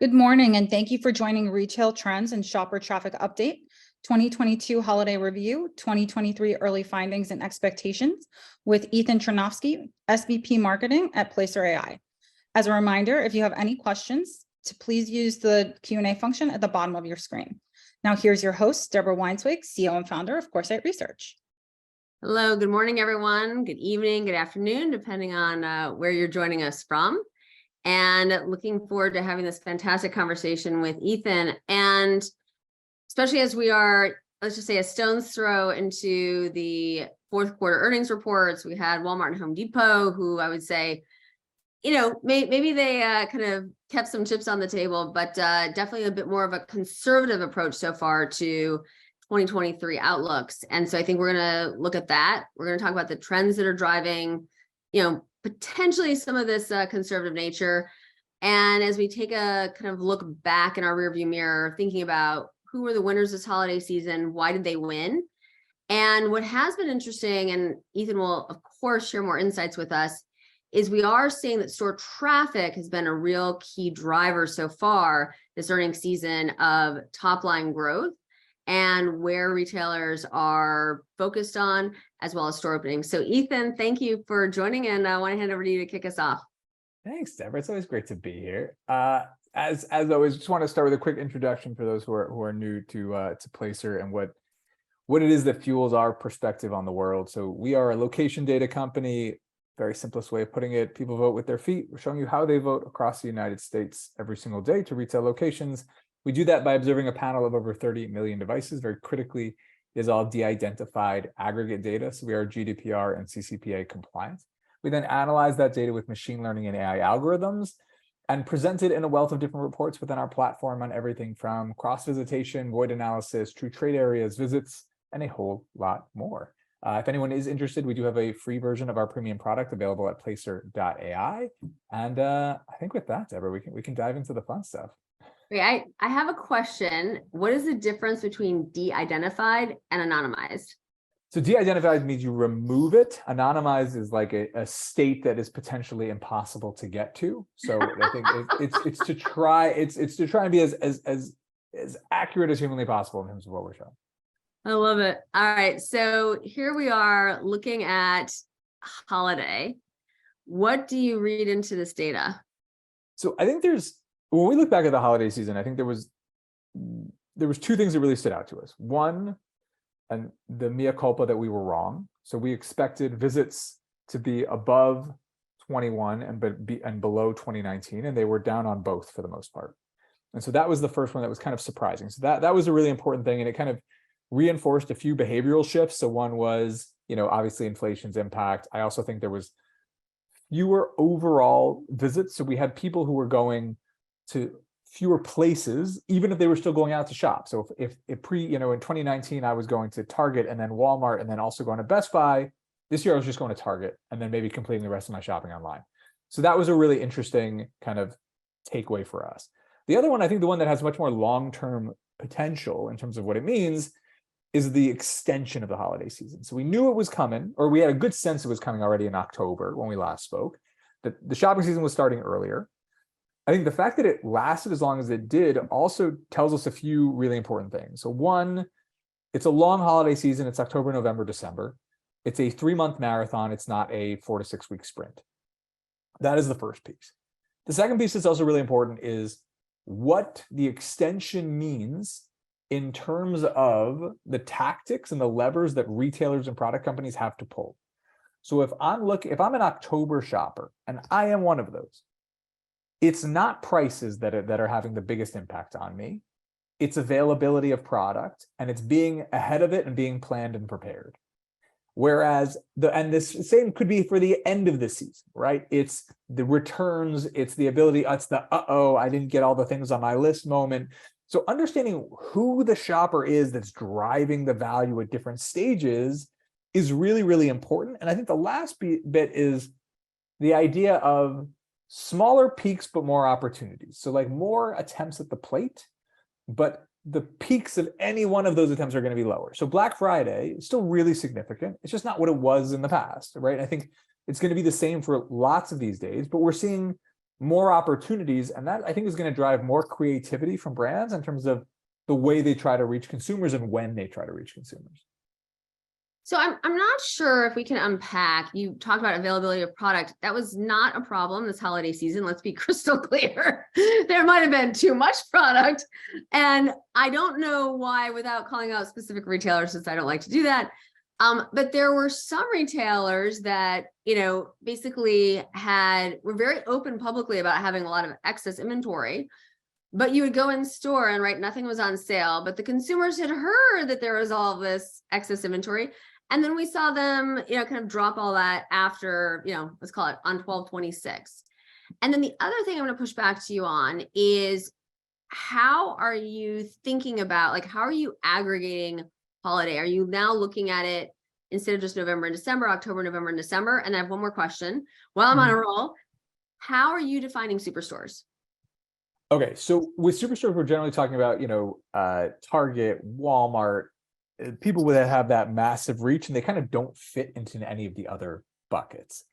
Good morning, and thank you for joining Retail Trends and Shopper Traffic Update, 2022 Holiday Review, 2023 Early Findings and Expectations with Ethan Chernovsky, SVP Marketing at Placer.ai. As a reminder, if you have any questions, to please use the Q&A function at the bottom of your screen. Now here's your host, Deborah Weinswig, CEO and founder of Coresight Research. Hello, good morning, everyone. Good evening, good afternoon, depending on where you're joining us from. And looking forward to having this fantastic conversation with Ethan. And especially as we are, let's just say, a stone's throw into the fourth quarter earnings reports. We had Walmart and Home Depot, who I would say, maybe they kind of kept some chips on the table, but definitely a bit more of a conservative approach so far to 2023 outlooks. And so I think we're going to look at that. We're going to talk about the trends that are driving, potentially some of this conservative nature. And as we take a kind of look back in our rearview mirror, thinking about who were the winners this holiday season, why did they win? And what has been interesting, and Ethan will, of course, share more insights with us, is we are seeing that store traffic has been a real key driver so far this earnings season of top line growth and where retailers are focused on, as well as store openings. So Ethan, thank you for joining, and I want to hand over to you to kick us off. Thanks, Deborah. It's always great to be here. As always, just want to start with a quick introduction for those who are new to Placer and what it is that fuels our perspective on the world. So we are a location data company. Very simplest way of putting it, people vote with their feet. We're showing you how they vote across the United States every single day to retail locations. We do that by observing a panel of over 30 million devices. Very critically, is all de-identified aggregate data. So we are GDPR and CCPA compliant. We then analyze that data with machine learning and AI algorithms and present it in a wealth of different reports within our platform on everything from cross-visitation, void analysis, true trade areas, visits, and a whole lot more. If anyone is interested, we do have a free version of our premium product available at Placer.ai. And I think with that, Deborah, we can dive into the fun stuff. I have a question. What is the difference between de-identified and anonymized? So de-identified means you remove it. Anonymized is like a state that is potentially impossible to get to. So I think it's to try and be as accurate as humanly possible in terms of what we're showing. I love it. All right. So here we are looking at holiday. What do you read into this data? So I think when we look back at the holiday season, I think there was two things that really stood out to us. One, and the mea culpa that we were wrong. So we expected visits to be above 21 and below 2019, and they were down on both for the most part. And so that was the first one that was kind of surprising. So that was a really important thing, and it kind of reinforced a few behavioral shifts. So one was, obviously inflation's impact. I also think there was fewer overall visits. So we had people who were going to fewer places, even if they were still going out to shop. So if in 2019, I was going to Target and then Walmart and then also going to Best Buy, this year I was just going to Target and then maybe completing the rest of my shopping online. So that was a really interesting kind of takeaway for us. The other one, I think the one that has much more long-term potential in terms of what it means, is the extension of the holiday season. So we knew it was coming, or we had a good sense it was coming already in October when we last spoke, that the shopping season was starting earlier. I think the fact that it lasted as long as it did also tells us a few really important things. So one, it's a long holiday season. It's October, November, December. It's a 3-month marathon. It's not a 4 to 6 week sprint. That is the first piece. The second piece that's also really important is what the extension means in terms of the tactics and the levers that retailers and product companies have to pull. So if I'm an October shopper, and I am one of those, it's not prices that are having the biggest impact on me. It's availability of product, and it's being ahead of it and being planned and prepared. Whereas this same could be for the end of the season, right? It's the returns, it's the ability, it's the I didn't get all the things on my list moment. So understanding who the shopper is that's driving the value at different stages is really, really important. And I think the last bit is the idea of smaller peaks, but more opportunities. So like more attempts at the plate, but the peaks of any one of those attempts are going to be lower. So Black Friday is still really significant. It's just not what it was in the past, right? I think it's going to be the same for lots of these days, but we're seeing more opportunities. And that I think is going to drive more creativity from brands in terms of the way they try to reach consumers and when they try to reach consumers. So I'm not sure if we can unpack, you talked about availability of product. That was not a problem this holiday season. Let's be crystal clear. There might have been too much product. And I don't know why, without calling out specific retailers, since I don't like to do that. But there were some retailers that, basically were very open publicly about having a lot of excess inventory. But you would go in store and nothing was on sale, but the consumers had heard that there was all this excess inventory. And then we saw them, kind of drop all that after, let's call it on 12/26. And then the other thing I'm going to push back to you on is, how are you thinking about, how are you aggregating holiday? Are you now looking at it instead of just November and December, October, November, and December? And I have one more question while I'm on a roll. How are you defining superstores? Okay, so with superstores, we're generally talking about, Target, Walmart, people that have that massive reach, and they kind of don't fit into any of the other buckets.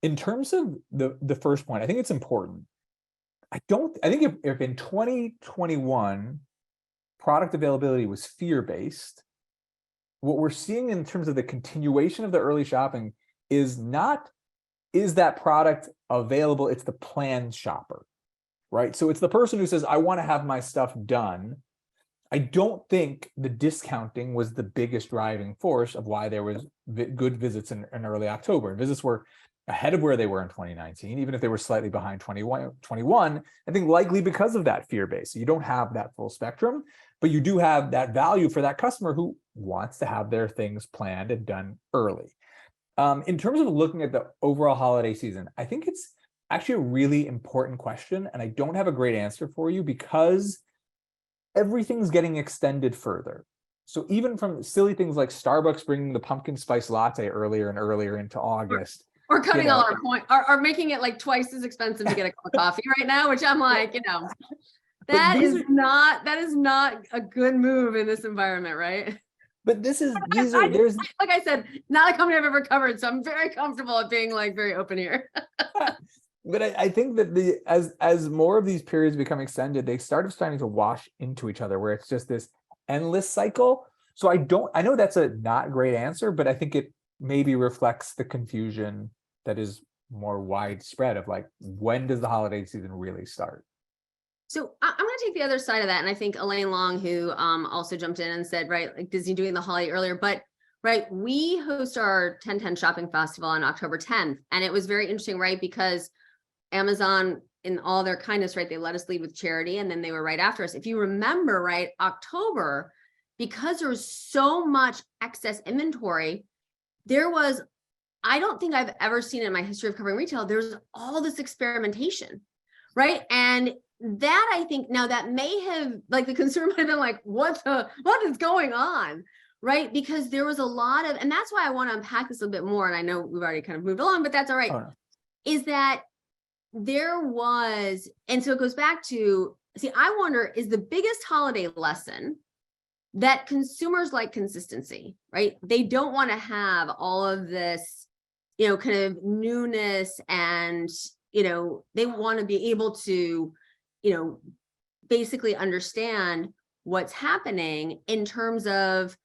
In terms of the first point, I think it's important. I think if in 2021 product availability was fear-based, what we're seeing in terms of the continuation of the early shopping is that product available, it's the planned shopper. Right. So it's the person who says, I want to have my stuff done. I don't think the discounting was the biggest driving force of why there was good visits in early October. Visits were ahead of where they were in 2019, even if they were slightly behind 21. I think likely because of that fear base. So you don't have that full spectrum, but you do have that value for that customer who wants to have their things planned and done early. In terms of looking at the overall holiday season, I think it's actually a really important question, and I don't have a great answer for you because everything's getting extended further. So even from silly things like Starbucks bringing the pumpkin spice latte earlier and earlier into August. Or cutting all our point, or making it twice as expensive to get a cup of coffee right now, which I'm that is not a good move in this environment, right? But there's like I said, not a company I've ever covered, so I'm very comfortable at being very open here. But I think that as more of these periods become extended, they starting to wash into each other, where it's just this endless cycle. So I know that's a not great answer, but I think it maybe reflects the confusion that is more widespread of when does the holiday season really start? So I'm going to take the other side of that. And I think Elaine Long, who also jumped in and said, Disney doing the holiday earlier, but we host our 10/10 shopping festival on October 10th. And it was very interesting, because Amazon, in all their kindness, they let us lead with charity, and then they were right after us. If you remember, October, because there was so much excess inventory, I don't think I've ever seen it in my history of covering retail, there's all this experimentation, and that, I think, now that may have, the consumer might have been what is going on, because there was a lot of, and that's why I want to unpack this a bit more, and I know we've already kind of moved along, but that's all right, is that there was, and so it goes back to, I wonder, is the biggest holiday lesson that consumers like consistency, They don't want to have all of this, kind of newness, and, they want to be able to, basically understand what's happening in terms of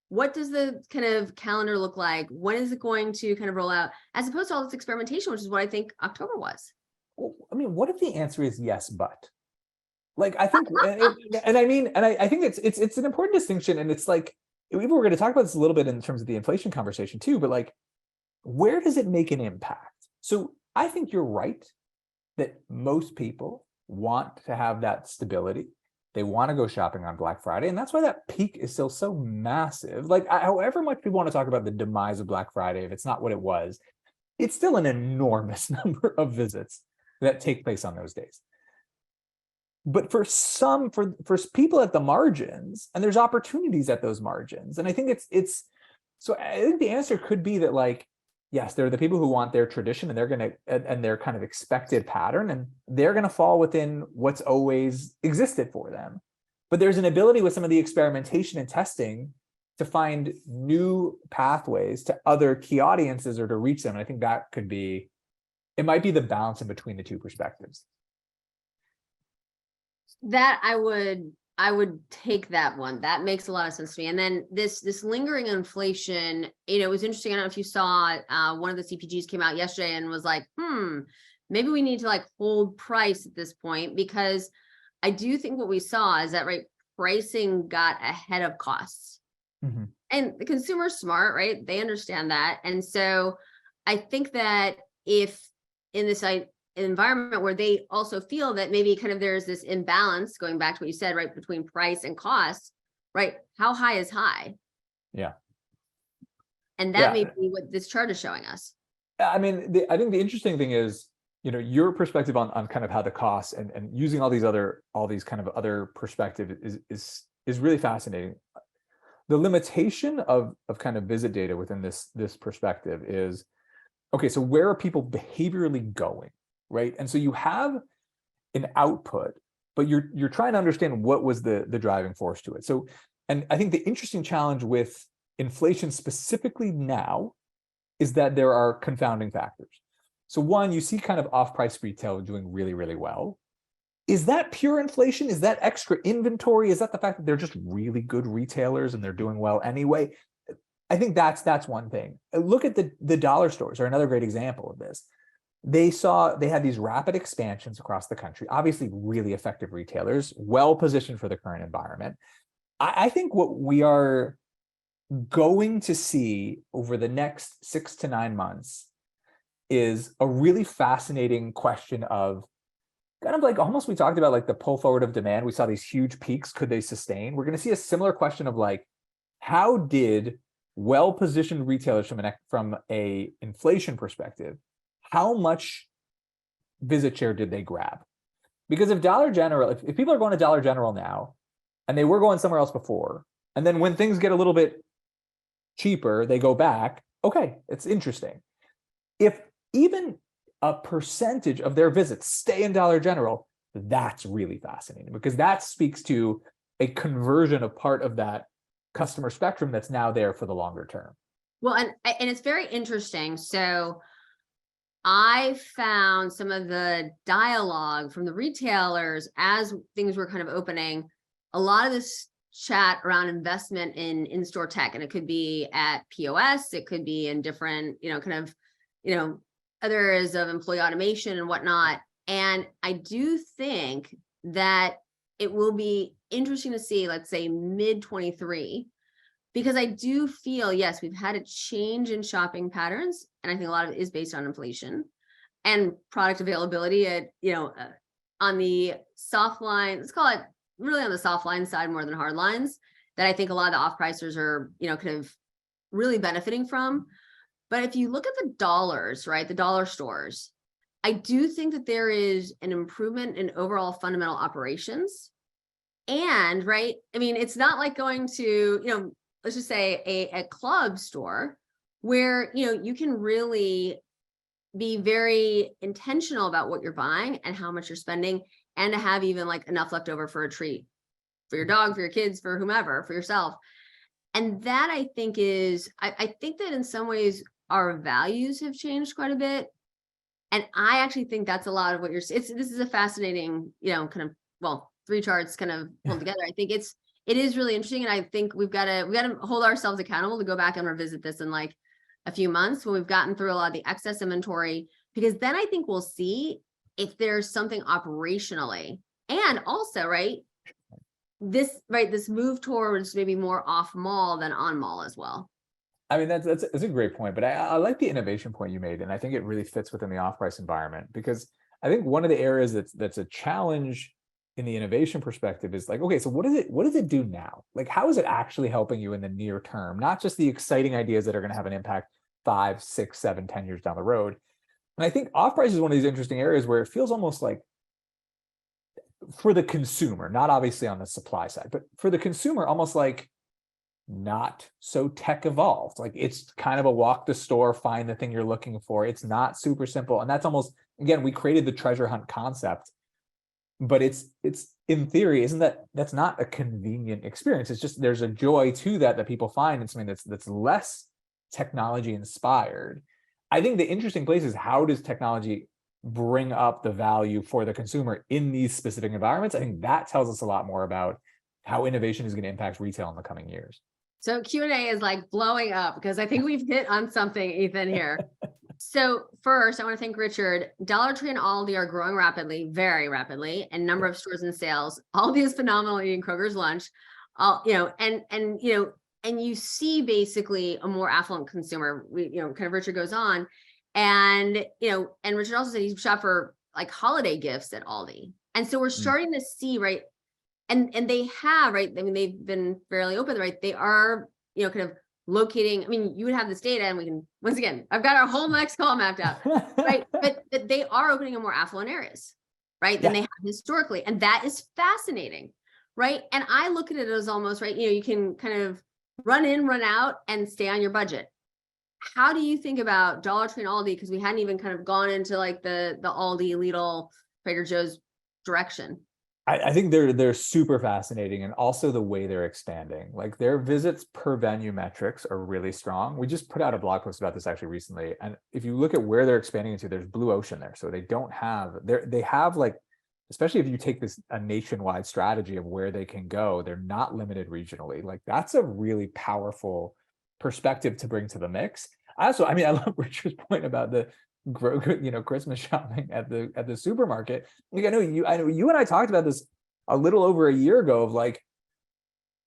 what does the kind of calendar look like? When is it going to kind of roll out, as opposed to all this experimentation, which is what I think October was. I mean, what if the answer is yes, but I think, I think it's an important distinction, and it's we're going to talk about this a little bit in terms of the inflation conversation too, but where does it make an impact? So I think you're right that most people want to have that stability. They want to go shopping on Black Friday, and that's why that peak is still so massive. However much people want to talk about the demise of Black Friday, if it's not what it was, it's still an enormous number of visits that take place on those days. But for people at the margins, and there's opportunities at those margins, and I think it's so I think the answer could be that yes, there are the people who want their tradition, and they're going to, and their kind of expected pattern, and they're going to fall within what's always existed for them. But there's an ability with some of the experimentation and testing to find new pathways to other key audiences or to reach them. And I think that could be it might be the balance in between the two perspectives. That I would take that one. That makes a lot of sense to me. And then this lingering inflation, it was interesting. I don't know if you saw one of the CPGs came out yesterday and was like, maybe we need to like hold price at this point, because I do think what we saw is that, right, pricing got ahead of costs. Mm-hmm. And the consumer's smart, right? They understand that. And so I think that if in this environment where they also feel that maybe kind of there's this imbalance, going back to what you said, right, between price and cost, right? How high is high? Yeah. And that may be what this chart is showing us. I mean, I think the interesting thing is, your perspective on kind of how the costs and using all these kind of other perspective is really fascinating. The limitation of kind of visit data within this perspective is, okay, so where are people behaviorally going, right? And so you have an output, but you're trying to understand what was the driving force to it. So, and I think the interesting challenge with inflation specifically now is that there are confounding factors. So one, you see kind of off-price retail doing really, really well. Is that pure inflation? Is that extra inventory? Is that the fact that they're just really good retailers and they're doing well anyway? I think that's one thing. Look at the dollar stores are another great example of this. They had these rapid expansions across the country, obviously really effective retailers, well positioned for the current environment. I think what we are going to see over the next 6 to 9 months is a really fascinating question of kind of like almost we talked about like the pull forward of demand. We saw these huge peaks. Could they sustain? We're going to see a similar question of like, how did well-positioned retailers from a inflation perspective, how much visit share did they grab? Because if Dollar General, if people are going to Dollar General now, and they were going somewhere else before, and then when things get a little bit cheaper, they go back, okay, it's interesting. If even a percentage of their visits stay in Dollar General, that's really fascinating, because that speaks to a conversion of part of that customer spectrum that's now there for the longer term. Well, and it's very interesting. So I found some of the dialogue from the retailers as things were kind of opening, a lot of this chat around investment in in-store tech, and it could be at POS, it could be in different, other areas of employee automation and whatnot. And I do think that it will be interesting to see, let's say mid 23, because I do feel, yes, we've had a change in shopping patterns. And I think a lot of it is based on inflation and product availability at, on the soft line, let's call it really on the soft line side more than hard lines, that I think a lot of the off-pricers are, kind of really benefiting from. But if you look at the dollars, right, the dollar stores, I do think that there is an improvement in overall fundamental operations. And, right, I mean, it's not like going to, let's just say a club store where, you can really be very intentional about what you're buying and how much you're spending, and to have even like enough left over for a treat for your dog, for your kids, for whomever, for yourself. And that I think is, I think that in some ways our values have changed quite a bit. And I actually think that's a lot of what this is a fascinating, kind of, well, 3 charts kind of pulled together. I think it is really interesting. And I think we got to hold ourselves accountable to go back and revisit this in like a few months when we've gotten through a lot of the excess inventory, because then I think we'll see if there's something operationally, and also, this move towards maybe more off mall than on mall as well. I mean, that's a great point, but I like the innovation point you made, and I think it really fits within the off-price environment, because I think one of the areas that's a challenge in the innovation perspective is like, okay, so what does it do now? Like, how is it actually helping you in the near term? Not just the exciting ideas that are going to have an impact 5, 6, 7, 10 years down the road. And I think off-price is one of these interesting areas where it feels almost like, for the consumer, not obviously on the supply side, but for the consumer, almost like not so tech evolved. Like, it's kind of a walk the store, find the thing you're looking for. It's not super simple. And that's almost, again, we created the treasure hunt concept, but it's in theory, that's not a convenient experience. It's just, there's a joy to that people find in something that's less technology inspired. I think the interesting place is, how does technology bring up the value for the consumer in these specific environments? I think that tells us a lot more about how innovation is going to impact retail in the coming years. So Q&A is like blowing up because I think we've hit on something, Ethan, here. So first, I want to thank Richard. Dollar Tree and Aldi are growing rapidly, very rapidly, and number of stores and sales. Aldi is phenomenal eating Kroger's lunch. And you see basically a more affluent consumer. Kind of Richard goes on, and Richard also said he's shopped for like holiday gifts at Aldi, and so we're starting to see, right. And they have, right, I mean, they've been fairly open, right? They are, kind of locating, I mean, you would have this data and we can, once again, I've got our whole next call mapped out, right? But they are opening in more affluent areas, right? Than they have historically. And that is fascinating, right? And I look at it as almost, right, you can kind of run in, run out and stay on your budget. How do you think about Dollar Tree and Aldi? Because we hadn't even kind of gone into like the Aldi, Lidl, Trader Joe's direction. I think they're super fascinating, and also the way they're expanding. Like, their visits per venue metrics are really strong. We just put out a blog post about this actually recently, and if you look at where they're expanding into, there's blue ocean there. So they have like, especially if you take a nationwide strategy of where they can go, they're not limited regionally. Like, that's a really powerful perspective to bring to the mix. I love Richard's point about the Christmas shopping at the supermarket. Like, I know you and I talked about this a little over a year ago, of like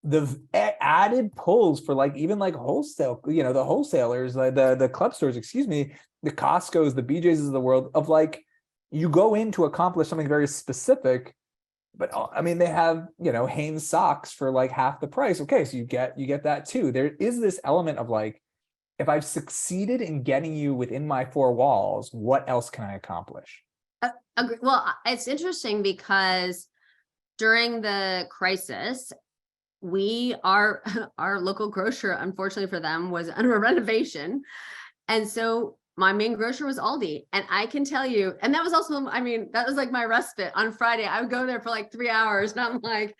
the added pulls for like even like wholesale, the wholesalers, like the club stores, the Costco's, the BJ's of the world, of like, you go in to accomplish something very specific, but I mean, they have, Hanes socks for like half the price. Okay, so you get that too. There is this element of like, if I've succeeded in getting you within my four walls, what else can I accomplish? Well, it's interesting because during the crisis, our local grocer, unfortunately for them, was under a renovation. And so my main grocer was Aldi. And I can tell you, and that was also, that was like my respite on Friday. I would go there for like 3 hours and I'm like,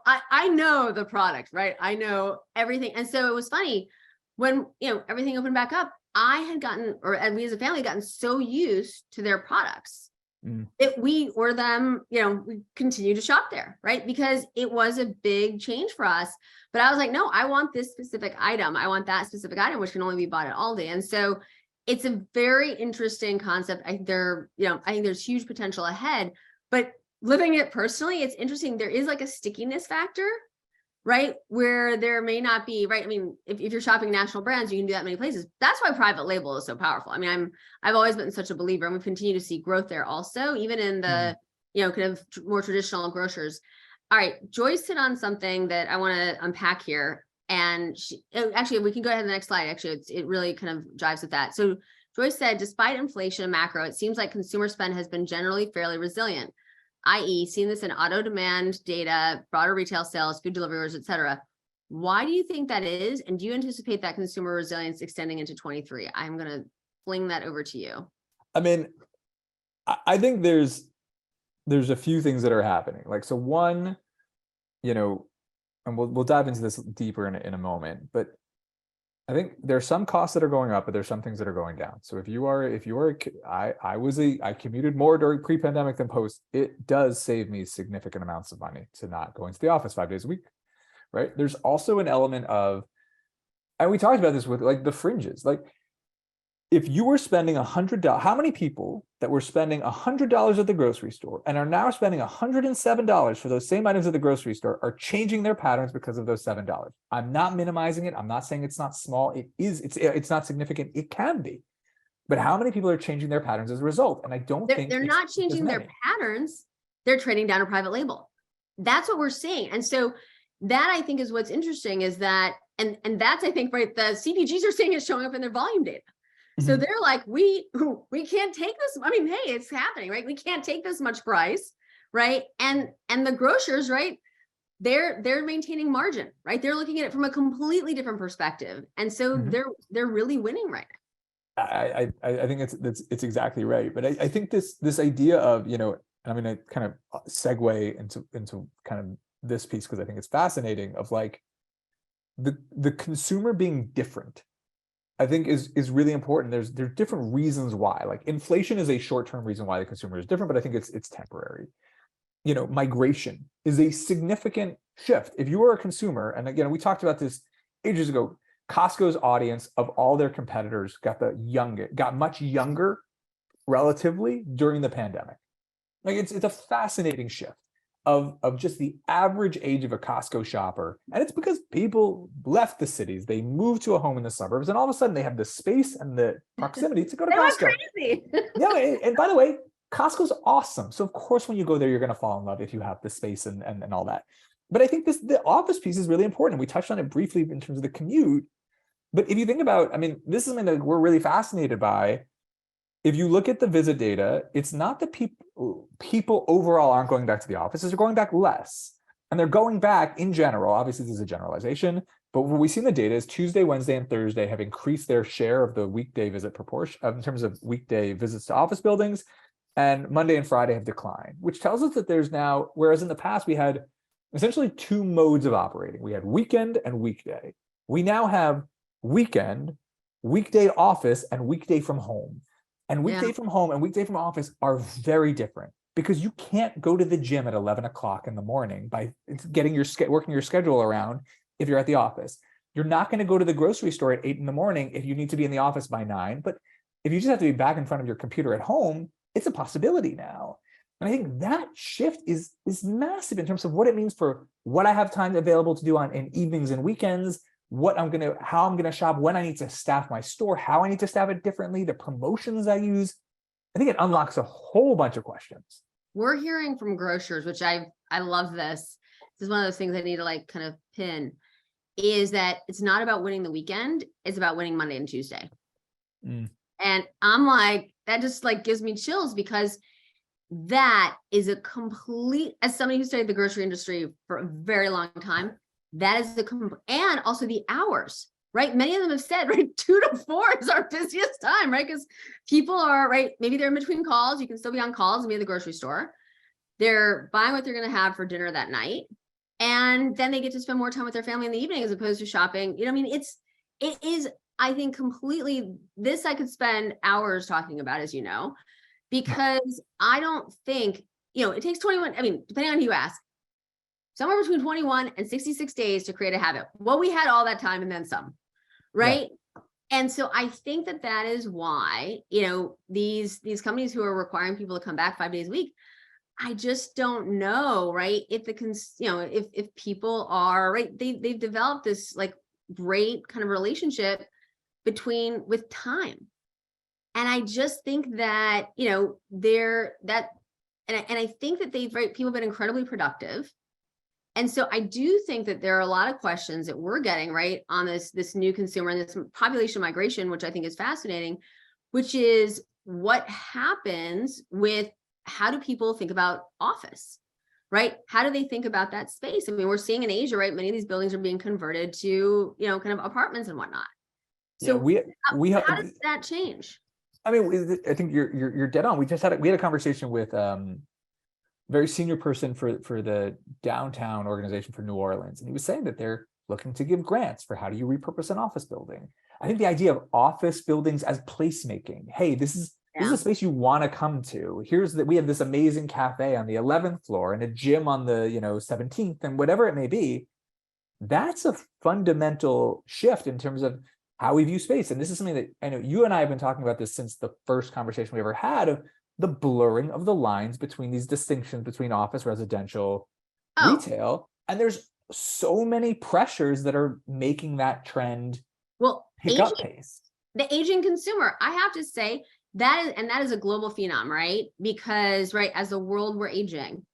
I know the product, right? I know everything. And so it was funny when, everything opened back up, I had gotten, and we as a family gotten so used to their products that we continue to shop there, right? Because it was a big change for us. But I was like, no, I want this specific item. I want that specific item, which can only be bought at Aldi. And so it's a very interesting concept. I think there's huge potential ahead, but living it personally, it's interesting. There is like a stickiness factor, right? Where there may not be, right? I mean, if you're shopping national brands, you can do that many places. That's why private label is so powerful. I mean, I've always been such a believer, and we continue to see growth there also, even in the, kind of more traditional grocers. All right, Joyce hit on something that I want to unpack here. And actually, we can go ahead to the next slide. Actually, it really kind of jives with that. So Joyce said, despite inflation and macro, it seems like consumer spend has been generally fairly resilient, i.e. seeing this in auto demand data, broader retail sales, food delivery orders, et cetera. Why do you think that is? And do you anticipate that consumer resilience extending into 23? I'm going to fling that over to you. I mean, I think there's a few things that are happening. Like, so one, and we'll dive into this deeper in a moment, but I think there's some costs that are going up, but there's some things that are going down. So I commuted more during pre-pandemic than post. It does save me significant amounts of money to not go into the office 5 days a week, right? There's also an element of, and we talked about this with like the fringes, like if you were spending $100, how many people that were spending $100 at the grocery store and are now spending $107 for those same items at the grocery store are changing their patterns because of those $7? I'm not minimizing it. I'm not saying it's not small. It is. It's not significant. It can be. But how many people are changing their patterns as a result? And I don't think they're not changing their patterns. They're trading down a private label. That's what we're seeing. And so that, I think, is what's interesting, is that, and that's, I think, right, the CPGs are seeing it showing up in their volume data. So they're like, we can't take this. I mean, hey, it's happening, right? We can't take this much price, right? And the grocers, right? They're maintaining margin, right? They're looking at it from a completely different perspective, and so they're really winning right now. I think it's exactly right. But I think this idea of, I'm going to kind of segue into kind of this piece, because I think it's fascinating, of like the consumer being different I think is really important. There's different reasons why. Like inflation is a short-term reason why the consumer is different, but I think it's temporary. Migration is a significant shift. If you are a consumer, and again, we talked about this ages ago, Costco's audience of all their competitors got much younger relatively during the pandemic. Like it's a fascinating shift of just the average age of a Costco shopper. And it's because people left the cities, they moved to a home in the suburbs, and all of a sudden they have the space and the proximity to go to They went Costco. crazy. Yeah, and by the way, Costco's awesome. So of course, when you go there, you're going to fall in love if you have the space and all that. But I think the office piece is really important. We touched on it briefly in terms of the commute. But if you think about, I mean, this is something that we're really fascinated by. If you look at the visit data, it's not that people overall aren't going back to the offices, they're going back less. And they're going back in general. Obviously, this is a generalization, but what we see in the data is Tuesday, Wednesday, and Thursday have increased their share of the weekday visit proportion in terms of weekday visits to office buildings. And Monday and Friday have declined, which tells us that there's now, whereas in the past we had essentially two modes of operating. We had weekend and weekday. We now have weekend, weekday office, and weekday from home. And weekday from home and weekday from office are very different because you can't go to the gym at 11 o'clock in the morning by working your schedule around if you're at the office. You're not going to go to the grocery store at 8 in the morning if you need to be in the office by 9. But if you just have to be back in front of your computer at home, it's a possibility now. And I think that shift is massive in terms of what it means for what I have time available to do in evenings and weekends, how I'm gonna shop, when I need to staff my store, how I need to staff it differently, the promotions I use. I think it unlocks a whole bunch of questions. We're hearing from grocers, which I love this. This is one of those things I need to like kind of pin, is that it's not about winning the weekend, it's about winning Monday and Tuesday. And I'm like, that just like gives me chills because that is a complete, as somebody who studied the grocery industry for a very long time, that is and also the hours, right? Many of them have said, right, 2 to 4 is our busiest time, right? Because people are, right, maybe they're in between calls. You can still be on calls and be at the grocery store. They're buying what they're going to have for dinner that night. And then they get to spend more time with their family in the evening as opposed to shopping. I mean, it is, I think, completely, this I could spend hours talking about, as you know, because I don't think, it takes 21, I mean, depending on who you ask, somewhere between 21 and 66 days to create a habit. Well, we had all that time and then some, right? Yeah. And so I think that is why, these companies who are requiring people to come back 5 days a week, I just don't know, right? If if people are, right, they've developed this like great kind of relationship with time. And I just think that, and I think that people have been incredibly productive. And so I do think that there are a lot of questions that we're getting right on this new consumer and this population migration, which I think is fascinating, which is what happens with how do people think about office, right? How do they think about that space? I mean, we're seeing in Asia, right? Many of these buildings are being converted to, kind of apartments and whatnot. So how does that change? I mean, I think you're dead on. We had a conversation with very senior person for the downtown organization for New Orleans. And he was saying that they're looking to give grants for how do you repurpose an office building. I think the idea of office buildings as placemaking. Hey, this is a space you want to come to. We have this amazing cafe on the 11th floor and a gym on the 17th and whatever it may be. That's a fundamental shift in terms of how we view space. And this is something that I know you and I have been talking about this since the first conversation we ever had of the blurring of the lines between these distinctions between office, residential, retail. And there's so many pressures that are making that trend pick up pace. The aging consumer, I have to say that is a global phenom, right? Because, right, as a world, we're aging.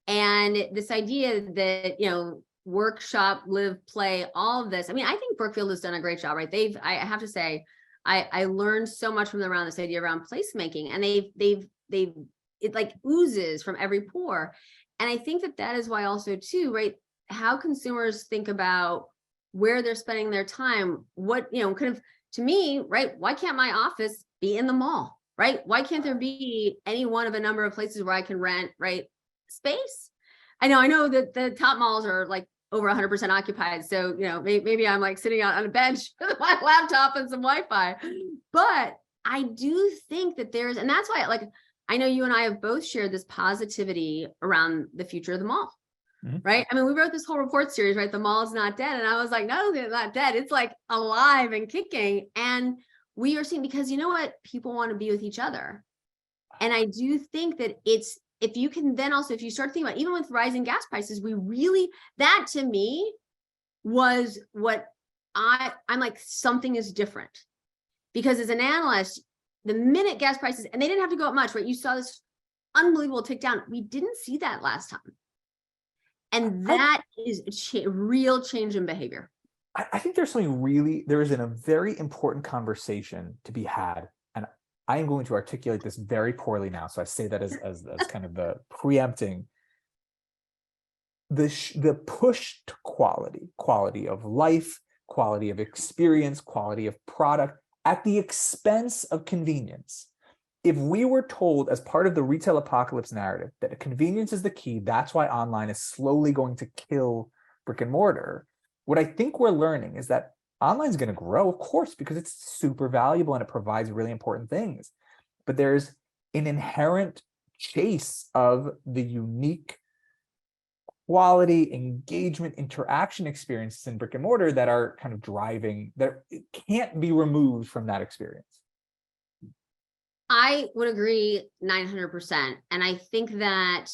And this idea that, work, shop, live, play, all of this. I mean, I think Brookfield has done a great job, right? I have to say, I learned so much from them around this idea around placemaking, and it like oozes from every pore. And I think that is why also too, right, how consumers think about where they're spending their time, what, kind of, to me, right, why can't my office be in the mall, right? Why can't there be any one of a number of places where I can rent, right, space? I know that the top malls are like over 100% occupied. So, maybe I'm like sitting out on a bench with my laptop and some Wi-Fi. But I do think that and that's why, like, I know you and I have both shared this positivity around the future of the mall, right? I mean, we wrote this whole report series, right? The mall is not dead. And I was like, no, it's not dead. It's like alive and kicking. And we are seeing, because you know what? People want to be with each other. And I do think that if you can then also, if you start thinking about, even with rising gas prices, that to me was what I'm like, something is different. Because as an analyst, the minute gas prices, and they didn't have to go up much, right? You saw this unbelievable tick down. We didn't see that last time. And that is a real change in behavior. I think there is a very important conversation to be had. And I am going to articulate this very poorly now. So I say that as kind of the preempting. The push to quality of life, quality of experience, quality of product, at the expense of convenience. If we were told as part of the retail apocalypse narrative that convenience is the key, that's why online is slowly going to kill brick and mortar, what I think we're learning is that online is going to grow, of course, because it's super valuable and it provides really important things. But there's an inherent chase of the unique quality, engagement, interaction experiences in brick and mortar that are kind of driving, that it can't be removed from that experience. I would agree 900%. And I think that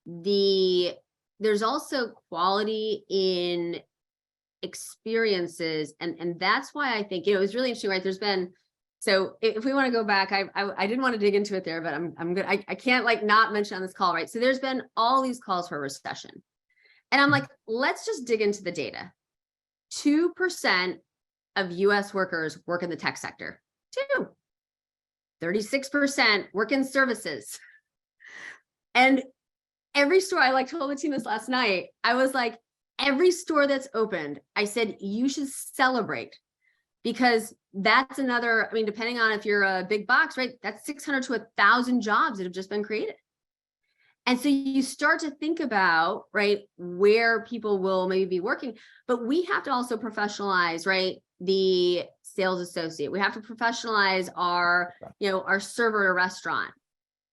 there's also quality in experiences. And that's why I think, it was really interesting, right? There's been, so if we want to go back, I didn't want to dig into it there, but I'm good. I can't like not mention on this call, right? So there's been all these calls for a recession. And I'm like, let's just dig into the data. 2% of US workers work in the tech sector. 36% work in services. And every store, I like told the team this last night, I was like, every store that's opened, I said, you should celebrate, because that's another, I mean, depending on if you're a big box, right? That's 600 to 1,000 jobs that have just been created. And so you start to think about, right, where people will maybe be working, but we have to also professionalize, right, the sales associate. We have to professionalize our, our server at a restaurant.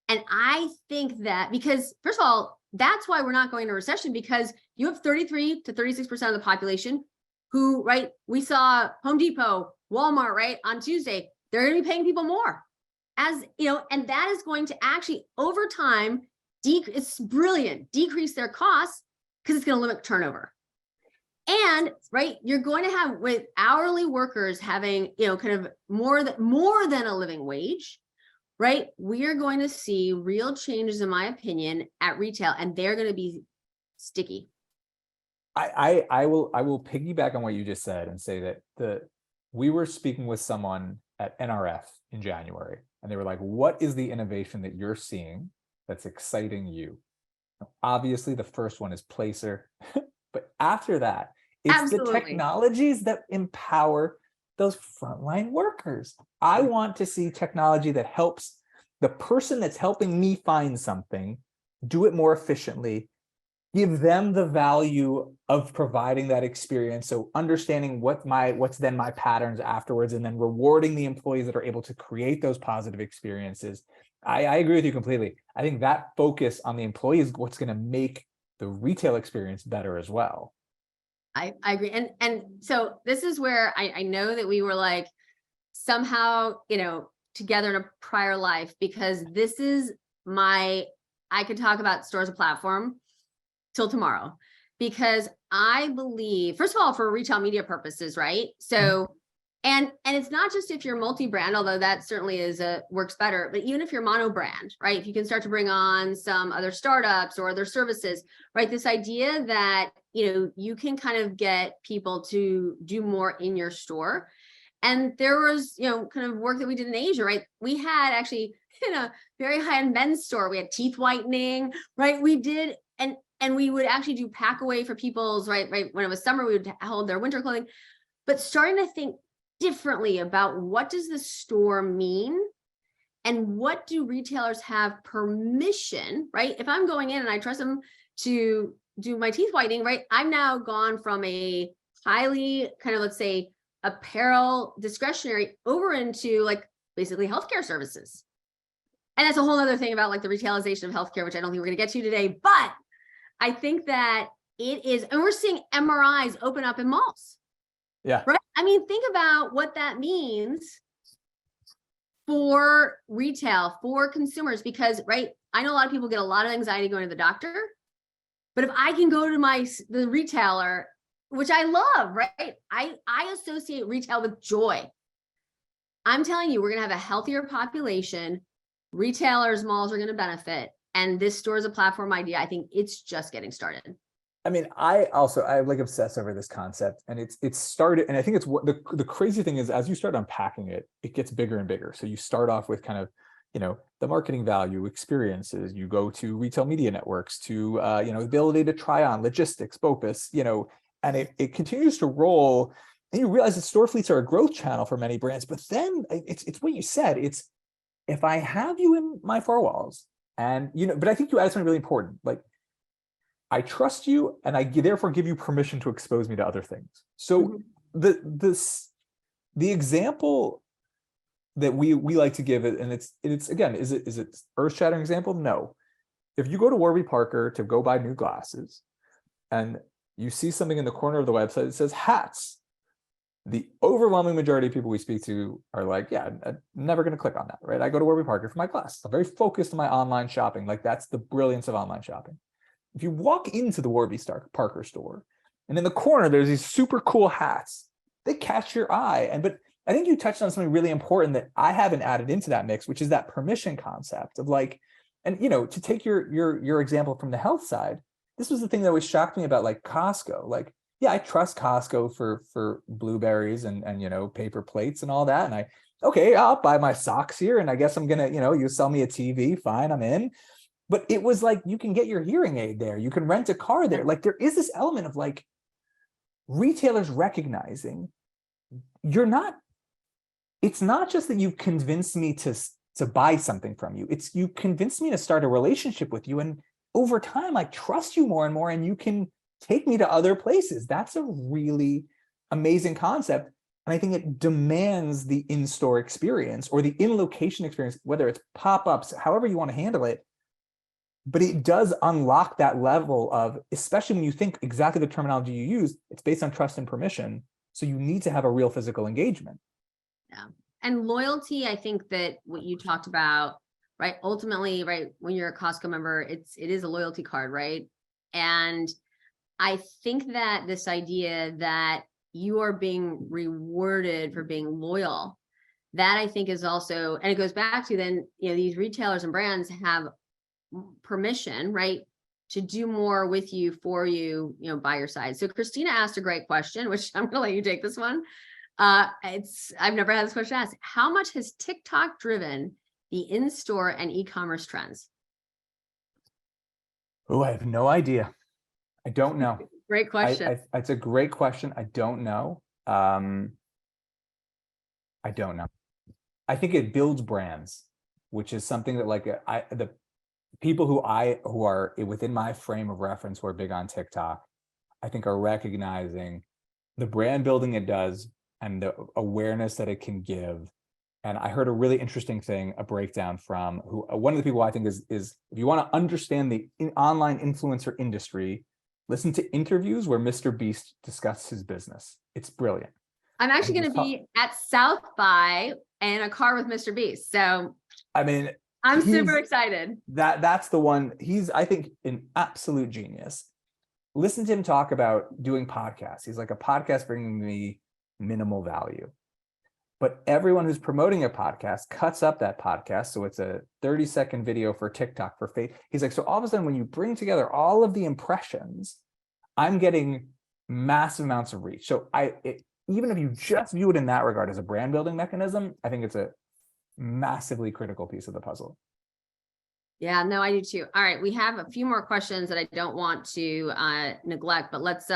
And I think that, because first of all, that's why we're not going into recession, because you have 33 to 36% of the population who, right, we saw Home Depot, Walmart, right, on Tuesday, they're going to be paying people more, and that is going to actually over time, it's brilliant, decrease their costs, because it's going to limit turnover. And right, you're going to have, with hourly workers having, kind of more than a living wage, right? We are going to see real changes, in my opinion, at retail, and they're going to be sticky. I will piggyback on what you just said and say that we were speaking with someone at NRF in January, and they were like, what is the innovation that you're seeing that's exciting you? Obviously, the first one is Placer, but after that, it's Absolutely. the technologies that empower those frontline workers. I want to see technology that helps the person that's helping me find something do it more efficiently, give them the value of providing that experience. So understanding what's then my patterns afterwards, and then rewarding the employees that are able to create those positive experiences. I agree with you completely. I think that focus on the employee is what's going to make the retail experience better as well. I agree. And so this is where I know that we were like somehow, together in a prior life, because this is I could talk about store as a platform till tomorrow, because I believe, first of all, for retail media purposes, right? So, and it's not just if you're multi-brand, although that certainly works better, but even if you're mono-brand, right? If you can start to bring on some other startups or other services, right? This idea that, you can kind of get people to do more in your store. And there was, kind of work that we did in Asia, right? We had actually in a very high-end men's store, we had teeth whitening, right? We did, and we would actually do pack away for people's, right? When it was summer, we would hold their winter clothing, but starting to think differently about what does the store mean, and what do retailers have permission, right? If I'm going in and I trust them to do my teeth whitening, right? I've now gone from a highly kind of, let's say, apparel discretionary over into like basically healthcare services. And that's a whole other thing about like the retailization of healthcare, which I don't think we're going to get to today, but I think that it is, and we're seeing MRIs open up in malls. Yeah. Right. I mean, think about what that means for retail, for consumers, because, right, I know a lot of people get a lot of anxiety going to the doctor, but if I can go to the retailer, which I love, right? I associate retail with joy. I'm telling you, we're going to have a healthier population. Retailers, malls are going to benefit. And this store is a platform idea. I think it's just getting started. I mean, I like obsess over this concept, and it's started, and I think it's what the crazy thing is, as you start unpacking it, it gets bigger and bigger. So you start off with kind of, the marketing value, experiences, you go to retail media networks, to the ability to try on, logistics, BOPUS, and it continues to roll, and you realize that store fleets are a growth channel for many brands. But then it's what you said, it's, if I have you in my four walls, and but I think you added something really important, like, I trust you, and I therefore give you permission to expose me to other things. So the example that we like to give it, and it's again, is it earth-shattering example? No. If you go to Warby Parker to go buy new glasses, and you see something in the corner of the website that says hats, the overwhelming majority of people we speak to are like, yeah, I'm never going to click on that, right? I go to Warby Parker for my glasses. I'm very focused on my online shopping. Like, that's the brilliance of online shopping. If you walk into the Warby Parker store, and in the corner, there's these super cool hats, they catch your eye. But I think you touched on something really important that I haven't added into that mix, which is that permission concept of like, and to take your example from the health side, this was the thing that always shocked me about like Costco. Like, yeah, I trust Costco for blueberries and paper plates and all that. And I'll buy my socks here, and I guess I'm gonna, you sell me a TV, fine, I'm in. But it was like, you can get your hearing aid there, you can rent a car there. Like, there is this element of like retailers recognizing it's not just that you've convinced me to buy something from you, it's you convinced me to start a relationship with you, and over time I trust you more and more, and you can take me to other places. That's a really amazing concept. And I think it demands the in-store experience or the in-location experience, whether it's pop-ups, however you want to handle it. But it does unlock that level of, especially when you think exactly the terminology you use, it's based on trust and permission. So you need to have a real physical engagement. Yeah. And loyalty, I think that what you talked about, right? Ultimately, right, when you're a Costco member, it is a loyalty card, right? And I think that this idea that you are being rewarded for being loyal, that I think is also, and it goes back to then, these retailers and brands have permission, right, to do more with you, for you, by your side. So Christina asked a great question, which I'm gonna let you take this one. I've never had this question asked. How much has TikTok driven the in-store and e-commerce trends? Oh, I have no idea. I don't know. Great question. It's a great question. I don't know. I don't know. I think it builds brands, which is something that like the people who are within my frame of reference who are big on TikTok, I think are recognizing the brand building it does and the awareness that it can give. And I heard a really interesting thing, a breakdown from one of the people I think is if you want to understand the online influencer industry, listen to interviews where Mr. Beast discusses his business. It's brilliant. I'm actually going to be at South by in a car with Mr. Beast. So I mean, I'm super excited. That's the one. He's, I think, an absolute genius. Listen to him talk about doing podcasts. He's like, a podcast bringing me minimal value. But everyone who's promoting a podcast cuts up that podcast. So it's a 30-second video for TikTok, for Facebook. He's like, so all of a sudden, when you bring together all of the impressions, I'm getting massive amounts of reach. So even if you just view it in that regard as a brand building mechanism, I think it's a massively critical piece of the puzzle. Yeah, no, I do too. All right, we have a few more questions that I don't want to neglect, but let's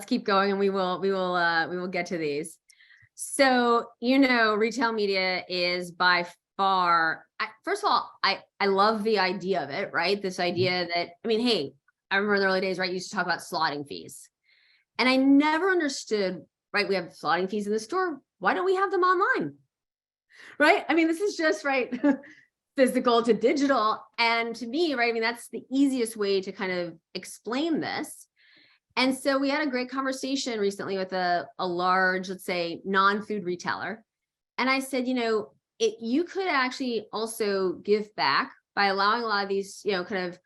keep going, and we will get to these. So, retail media is by far, first of all, I love the idea of it, right? This idea that, hey, I remember in the early days, right, you used to talk about slotting fees. And I never understood, right, we have slotting fees in the store. Why don't we have them online? Right? I mean, this is just, right, physical to digital. And to me, right, I mean, that's the easiest way to kind of explain this. And so we had a great conversation recently with a large, let's say, non-food retailer. And I said, you could actually also give back by allowing a lot of these, kind of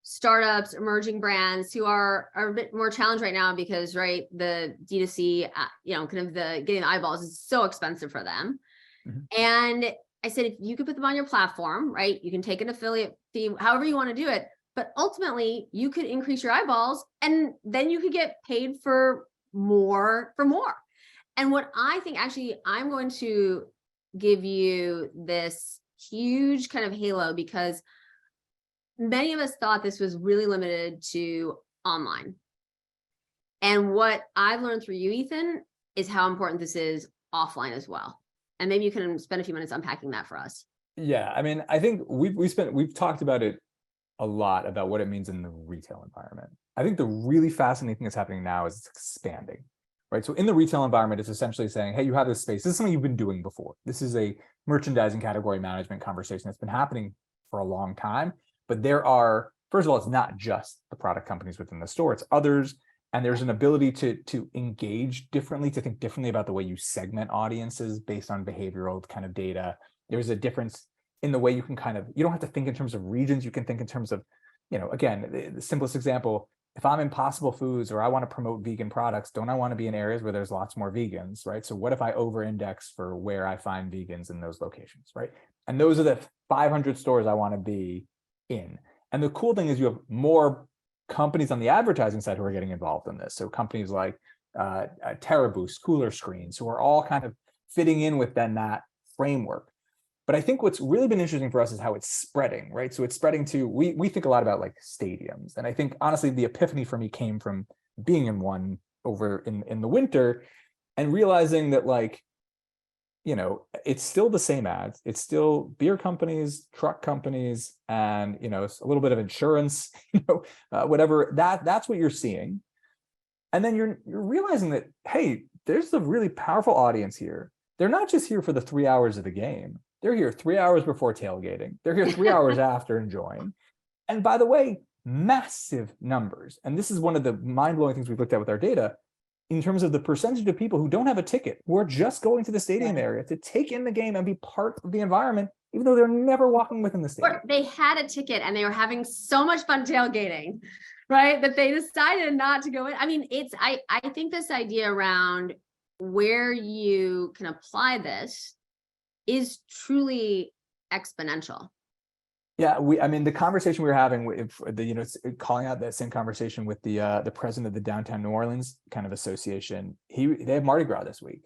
startups, emerging brands who are a bit more challenged right now because, right, the D2C, kind of getting the eyeballs is so expensive for them. Mm-hmm. And I said, if you could put them on your platform, right, you can take an affiliate fee, however you want to do it, but ultimately you could increase your eyeballs and then you could get paid for more. And what I think, actually, I'm going to give you this huge kind of halo because many of us thought this was really limited to online. And what I've learned through you, Ethan, is how important this is offline as well. And maybe you can spend a few minutes unpacking that for us. Yeah, I mean, I think we've talked about it a lot, about what it means in the retail environment. I think the really fascinating thing that's happening now is it's expanding, right? So in the retail environment, it's essentially saying, hey, you have this space. This is something you've been doing before. This is a merchandising category management conversation that's been happening for a long time. But there are, first of all, it's not just the product companies within the store, it's others. And there's an ability to engage differently, to think differently about the way you segment audiences based on behavioral kind of data. There's a difference in the way you can you don't have to think in terms of regions. You can think in terms of, again, the simplest example, if I'm Impossible Foods or I want to promote vegan products, don't I want to be in areas where there's lots more vegans, right? So what if I over-index for where I find vegans in those locations, right? And those are the 500 stores I want to be in. And the cool thing is you have more companies on the advertising side who are getting involved in this. So companies like TerraBoost, Cooler Screens, who are all kind of fitting in within that framework. But I think what's really been interesting for us is how it's spreading, right? So it's spreading to, we think a lot about like stadiums. And I think honestly, the epiphany for me came from being in one over in the winter and realizing that it's still the same ads. It's still beer companies, truck companies, and, it's a little bit of insurance, whatever, that's what you're seeing. And then you're realizing that, hey, there's a really powerful audience here. They're not just here for the 3 hours of the game. They're here 3 hours before tailgating. They're here 3 hours after enjoying. And by the way, massive numbers. And this is one of the mind-blowing things we've looked at with our data in terms of the percentage of people who don't have a ticket, who are just going to the stadium area to take in the game and be part of the environment, even though they're never walking within the stadium. Or they had a ticket and they were having so much fun tailgating, right, that they decided not to go in. I mean, I think this idea around where you can apply this is truly exponential. Yeah, the conversation we were having with calling out that same conversation with the president of the Downtown New Orleans kind of association. They have Mardi Gras this week.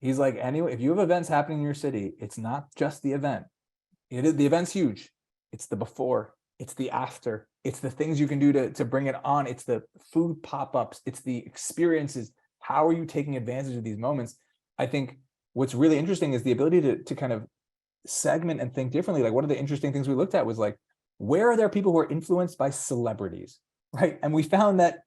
He's like, anyway, if you have events happening in your city, it's not just the event. The event's huge. It's the before, it's the after, it's the things you can do to bring it on. It's the food pop-ups, it's the experiences. How are you taking advantage of these moments? I think what's really interesting is the ability to kind of segment and think differently. Like one of the interesting things we looked at was like, where are there people who are influenced by celebrities, right? And we found that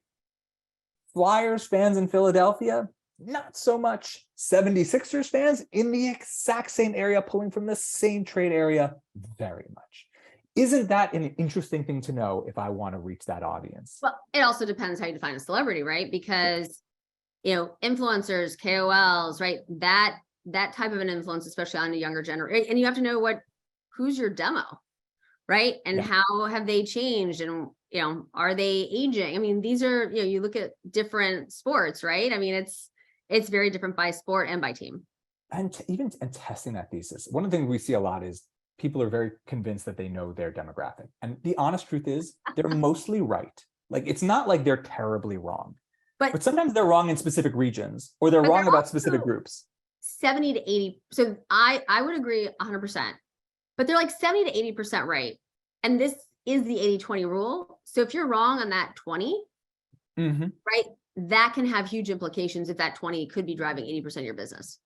Flyers fans in Philadelphia, not so much. 76ers fans in the exact same area, pulling from the same trade area, very much. Isn't that an interesting thing to know if I want to reach that audience? Well, it also depends how you define a celebrity, right? Because, influencers, KOLs, right? That type of an influence, especially on a younger generation, and you have to know who's your demo, right? And how have they changed? And, are they aging? I mean, these are, you look at different sports, right? I mean, it's very different by sport and by team. And testing that thesis. One of the things we see a lot is people are very convinced that they know their demographic. And the honest truth is they're mostly right. Like, it's not like they're terribly wrong, but sometimes they're wrong in specific regions, or they're wrong about specific groups. 70 to 80. So I would agree 100%, but they're like 70 to 80% right. And this is the 80-20 rule. So if you're wrong on that 20, right, that can have huge implications if that 20 could be driving 80% of your business.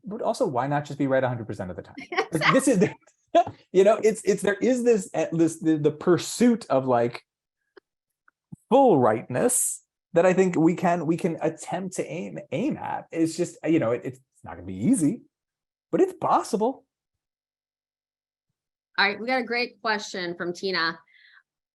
But also, why not just be right 100% of the time? Exactly. This is, there is this the pursuit of like, full rightness that I think we can attempt to aim at. It's just, it's not going to be easy, but it's possible. All right, we got a great question from Tina.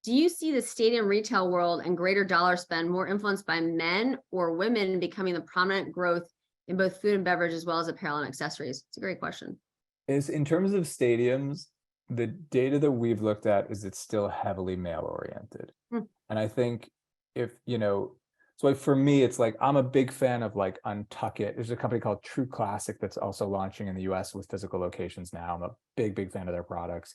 Do you see the stadium retail world and greater dollar spend more influenced by men or women becoming the prominent growth in both food and beverage as well as apparel and accessories? It's a great question. Is in terms of stadiums, the data that we've looked at is it's still heavily male oriented. And I think if, so like for me, it's like, I'm a big fan of like Untuckit. There's a company called True Classic that's also launching in the US with physical locations now. I'm a big fan of their products.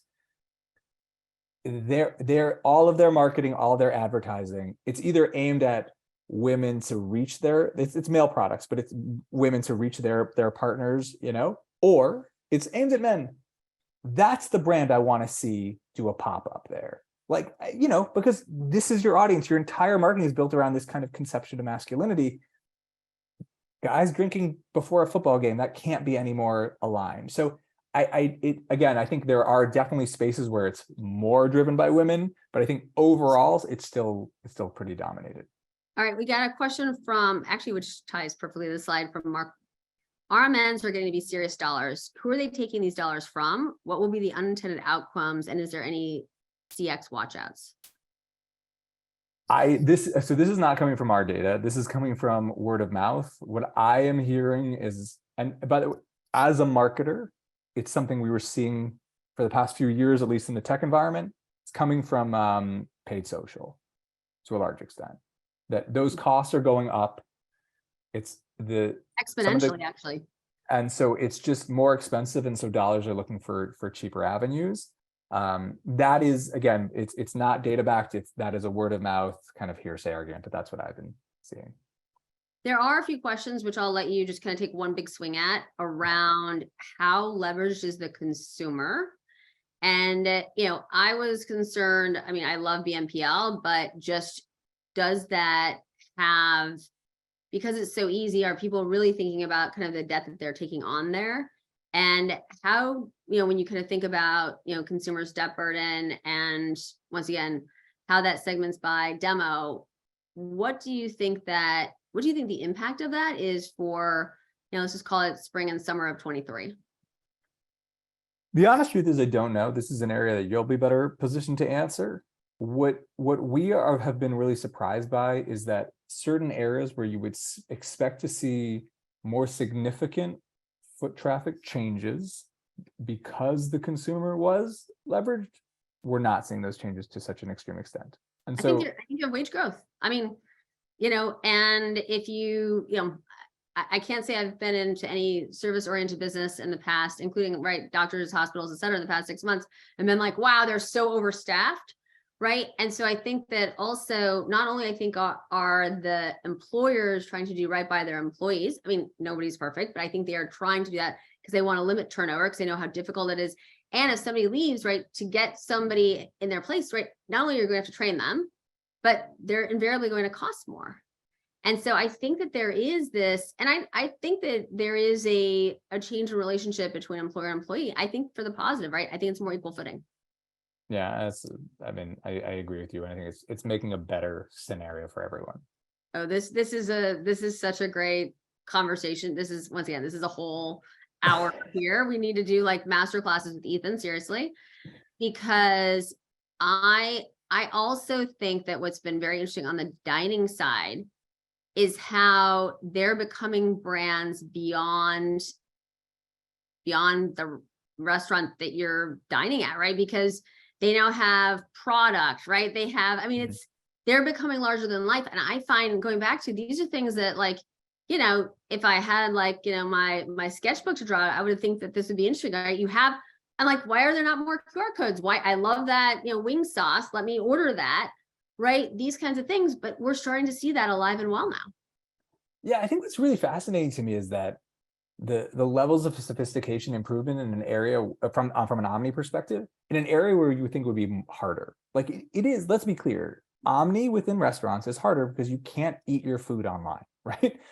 They're all of their marketing, all their advertising, it's either aimed at women to reach it's male products, but it's women to reach their partners, or it's aimed at men. That's the brand I want to see do a pop-up there. Like, because this is your audience. Your entire marketing is built around this kind of conception of masculinity. Guys drinking before a football game, that can't be any more aligned. So I think there are definitely spaces where it's more driven by women, but I think overall it's still pretty dominated. All right, we got a question from, actually, which ties perfectly to the slide, from Mark. RMNs are going to be serious dollars. Who are they taking these dollars from? What will be the unintended outcomes? And is there any CX watchouts? This is not coming from our data. This is coming from word of mouth. What I am hearing is, and by the way, as a marketer, it's something we were seeing for the past few years, at least in the tech environment. It's coming from paid social to a large extent. That those costs are going up. It's exponentially, actually. And so it's just more expensive. And so dollars are looking for cheaper avenues. That is, again, it's not data backed. That is a word of mouth kind of hearsay argument, but that's what I've been seeing. There are a few questions which I'll let you just kind of take one big swing at around how leveraged is the consumer. And, I was concerned, I mean, I love BNPL, but just does that have, because it's so easy, are people really thinking about kind of the debt that they're taking on there? And how, when you kind of think about, consumers' debt burden, and once again, how that segments by demo, what do you think the impact of that is for, let's just call it spring and summer of 23? The honest truth is I don't know. This is an area that you'll be better positioned to answer. What we have been really surprised by is that certain areas where you would expect to see more significant foot traffic changes because the consumer was leveraged, we're not seeing those changes to such an extreme extent. And so I think you have wage growth. I mean, and if I can't say I've been into any service-oriented business in the past, including doctors, hospitals, et cetera, in the past 6 months, and been like, wow, they're so overstaffed. Right. And so I think that also, not only I think are the employers trying to do right by their employees. I mean, nobody's perfect, but I think they are trying to do that because they want to limit turnover, because they know how difficult it is. And if somebody leaves, to get somebody in their place, not only are you going to have to train them, but they're invariably going to cost more. And so I think that there is this, and I think that there is a change in relationship between employer and employee. I think for the positive, I think it's more equal footing. Yeah, I agree with you. I think it's making a better scenario for everyone. Oh, this is such a great conversation. This is a whole hour here. We need to do like master classes with Ethan, seriously, because I also think that what's been very interesting on the dining side is how they're becoming brands beyond the restaurant that you're dining at, because they now have product, they have, they're becoming larger than life. And I find, going back to, these are things that if I had my sketchbook to draw, I would think that this would be interesting. I'm like, why are there not more QR codes? Why? I love that, wing sauce. Let me order that, These kinds of things, but we're starting to see that alive and well now. Yeah, I think what's really fascinating to me is that the levels of sophistication improvement in an area from an omni perspective, in an area where you would think would be harder. Like it is, let's be clear, omni within restaurants is harder because you can't eat your food online,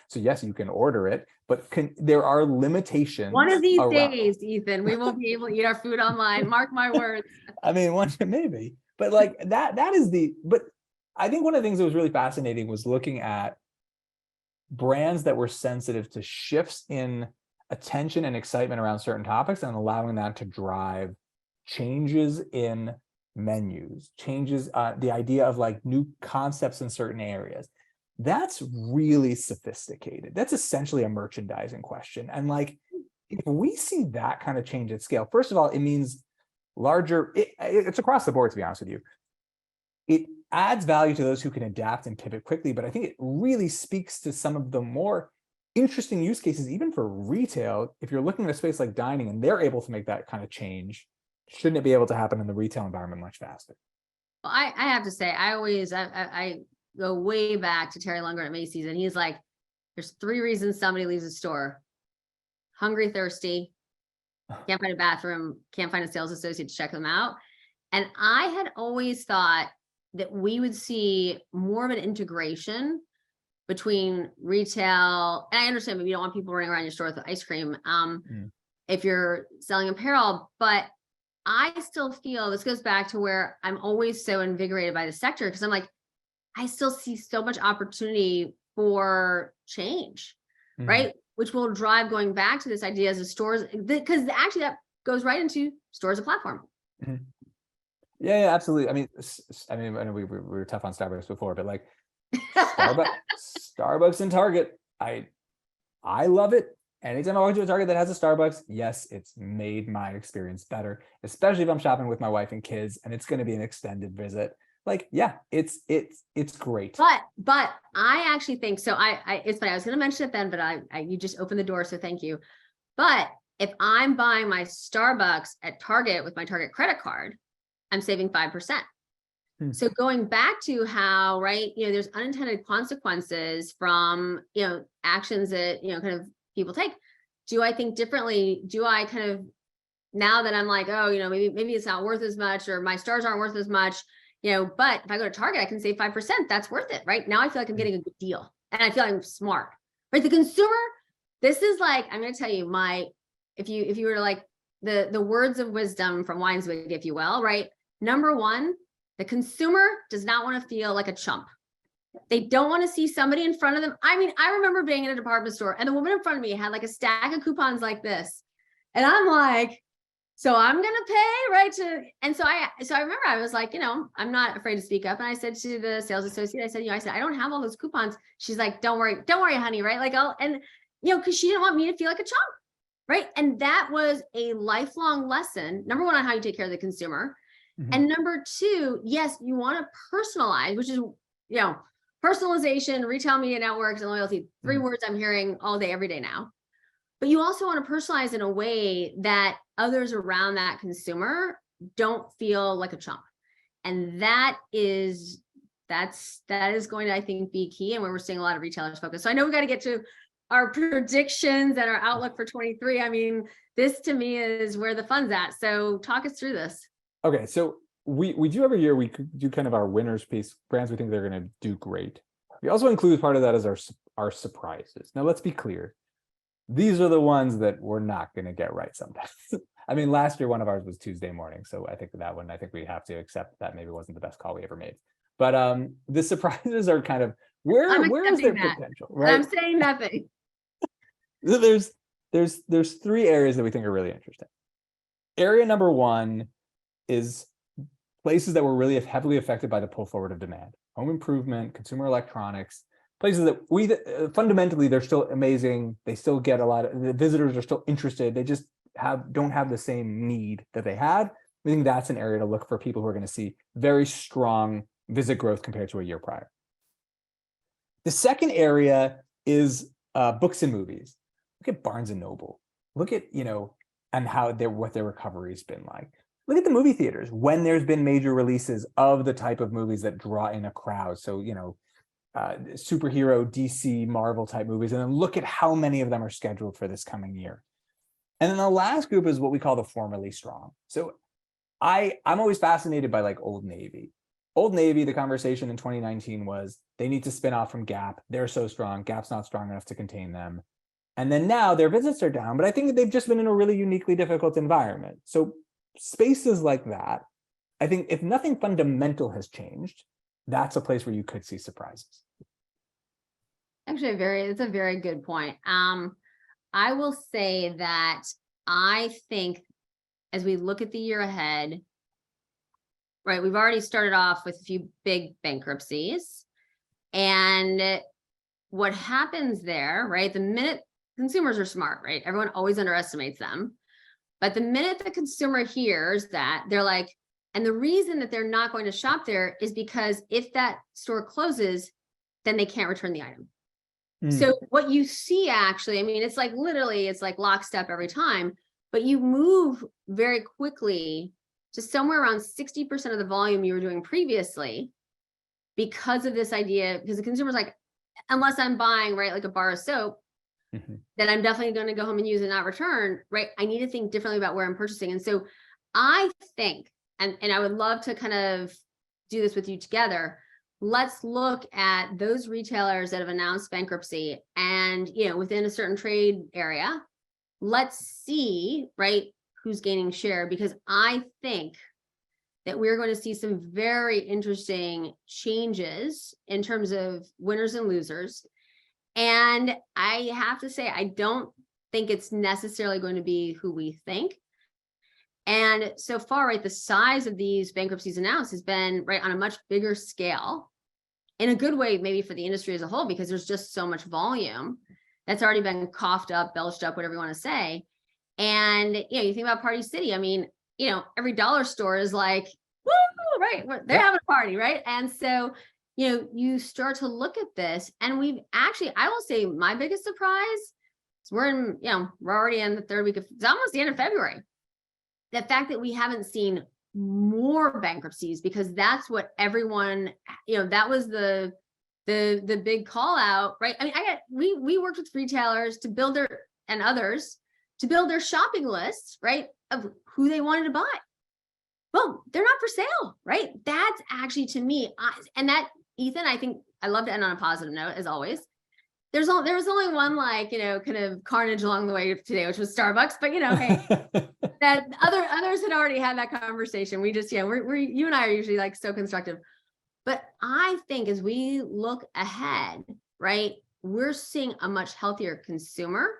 So yes, you can order it, but there are limitations. One of these days, Ethan, we won't be able to eat our food online. Mark my words. Maybe, but like that is but I think one of the things that was really fascinating was looking at brands that were sensitive to shifts in attention and excitement around certain topics and allowing that to drive changes in menus, changes, the idea of like new concepts in certain areas. That's really sophisticated. That's essentially a merchandising question. And like, if we see that kind of change at scale, first of all, it means larger, it's across the board, to be honest with you. It adds value to those who can adapt and pivot quickly, but I think it really speaks to some of the more interesting use cases, even for retail. If you're looking at a space like dining and they're able to make that kind of change, shouldn't it be able to happen in the retail environment much faster? Well, I have to say, I go way back to Terry Lundgren at Macy's, and he's like, there's 3 reasons somebody leaves a store: hungry, thirsty, can't find a bathroom, can't find a sales associate to check them out. And I had always thought that we would see more of an integration between retail, and I understand maybe you don't want people running around your store with ice cream if you're selling apparel, but I still feel this goes back to where I'm always so invigorated by the sector, because I'm like, I still see so much opportunity for change, right? Which will drive going back to this idea as a stores, because actually that goes right into store as a platform. Yeah, absolutely. I mean, I know we were tough on Starbucks before, but like Starbucks and Target, I love it. Anytime I walk to a Target that has a Starbucks, yes, it's made my experience better, especially if I'm shopping with my wife and kids and it's going to be an extended visit. Like, yeah, it's great. But I actually think so. It's funny. I was going to mention it then, but you just opened the door, so thank you. But if I'm buying my Starbucks at Target with my Target credit card, I'm saving 5%. So going back to how, right, there's unintended consequences from, actions that, kind of people take. Do I think differently? Do I kind of, now that I'm like, oh, maybe it's not worth as much, or my stars aren't worth as much, but if I go to Target, I can save 5%. That's worth it, right? Now I feel like I'm getting a good deal, and I feel like I'm smart, right? The consumer, this is like, I'm going to tell you if you were to like the words of wisdom from Weinswig, if you will, right? Number 1, the consumer does not want to feel like a chump. They don't want to see somebody in front of them. I mean, I remember being in a department store and the woman in front of me had like a stack of coupons like this. And I'm like, so I'm going to pay, right? And so I remember I was like, I'm not afraid to speak up. And I said to the sales associate, I said, I don't have all those coupons. She's like, don't worry, honey. Right. Like, cause she didn't want me to feel like a chump. Right. And that was a lifelong lesson. Number 1, on how you take care of the consumer. And number 2, yes, you want to personalize, which is, personalization, retail media networks, and loyalty, 3 words I'm hearing all day, every day now. But you also want to personalize in a way that others around that consumer don't feel like a chump. And that is going to, I think, be key, and where we're seeing a lot of retailers focus. So I know we got to get to our predictions and our outlook for 23. I mean, this to me is where the fun's at. So talk us through this. Okay, so we do every year, we do kind of our winners piece, brands we think they're going to do great. We also include part of that as our surprises. Now, let's be clear. These are the ones that we're not going to get right sometimes. I mean, last year, one of ours was Tuesday morning. So I think that one, I think we have to accept that maybe wasn't the best call we ever made. But the surprises are kind of, where is their potential, right? I'm saying nothing. There's 3 areas that we think are really interesting. Area number 1 is places that were really heavily affected by the pull forward of demand: home improvement, consumer electronics, places that fundamentally, they're still amazing. They still get a lot of, the visitors are still interested. They just don't have the same need that they had. We think that's an area to look for people who are going to see very strong visit growth compared to a year prior. The second area is books and movies. Look at Barnes and Noble. Look at, and how what their recovery has been like. Look at the movie theaters when there's been major releases of the type of movies that draw in a crowd. So, superhero, DC, Marvel type movies. And then look at how many of them are scheduled for this coming year. And then the last group is what we call the formerly strong. So I'm always fascinated by like Old Navy. Old Navy, the conversation in 2019 was they need to spin off from Gap. They're so strong. Gap's not strong enough to contain them. And then now their visits are down, but I think they've just been in a really uniquely difficult environment. So spaces like that, I think if nothing fundamental has changed, that's a place where you could see surprises. Actually, it's a very good point. I will say that I think as we look at the year ahead, right, we've already started off with a few big bankruptcies. And what happens there, right, the minute consumers are smart, right, everyone always underestimates them. But the minute the consumer hears that, they're like, and the reason that they're not going to shop there is because if that store closes, then they can't return the item. So what you see actually, I mean, it's like literally, it's like lockstep every time, but you move very quickly to somewhere around 60% of the volume you were doing previously because of this idea, because the consumer's like, unless I'm buying, right, like a bar of soap, then I'm definitely going to go home and use it, not return, right? I need to think differently about where I'm purchasing. And so I think, and I would love to kind of do this with you together. Let's look at those retailers that have announced bankruptcy and, you know, within a certain trade area, let's see, right, who's gaining share, because I think that we're going to see some very interesting changes in terms of winners and losers. And I have to say, I don't think it's necessarily going to be who we think. And so far, right, the size of these bankruptcies announced has been, right, on a much bigger scale, in a good way, maybe for the industry as a whole, because there's just so much volume that's already been coughed up, belched up, whatever you want to say. And, you know, you think about Party City, I mean, you know, every dollar store is like, woo, right, they're having a party, right? And so, you know, you start to look at this, and we've actually, I will say my biggest surprise is we're in, you know, we're already in the third week of, it's almost the end of February. The fact that we haven't seen more bankruptcies, because that's what everyone, you know, that was the big call out, right? I mean, we worked with retailers to build their, and others to build their shopping lists, right, of who they wanted to buy. Well, they're not for sale, right? That's actually, to me, and that, Ethan, I think I love to end on a positive note, as always. There was only one, like, you know, kind of carnage along the way today, which was Starbucks, but, you know, hey, that others had already had that conversation. We just, yeah, we're you and I are usually like so constructive. But I think as we look ahead, right, we're seeing a much healthier consumer,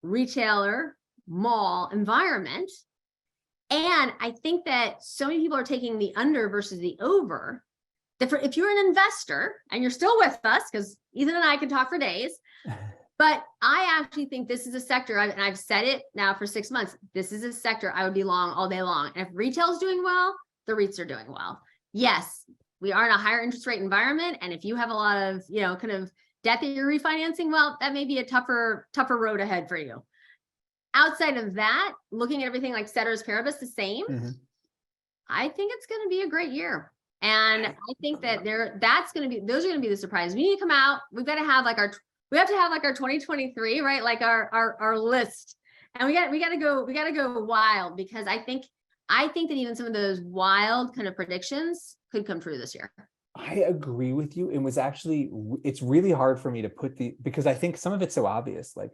retailer, mall environment. And I think that so many people are taking the under versus the over. That if you're an investor and you're still with us, because Ethan and I can talk for days, but I actually think this is a sector, and I've said it now for 6 months, this is a sector I would be long all day long. And if retail's doing well, the REITs are doing well. Yes, we are in a higher interest rate environment. And if you have a lot of, you know, kind of debt that you're refinancing, well, that may be a tougher road ahead for you. Outside of that, looking at everything like ceteris paribus, the same, I think it's going to be a great year. And I think that those are going to be the surprise. We need to come out. We've got to have like our 2023, right? Like our list. And we got to go wild, because I think that even some of those wild kind of predictions could come true this year. I agree with you. It's really hard for me to put because I think some of it's so obvious. Like,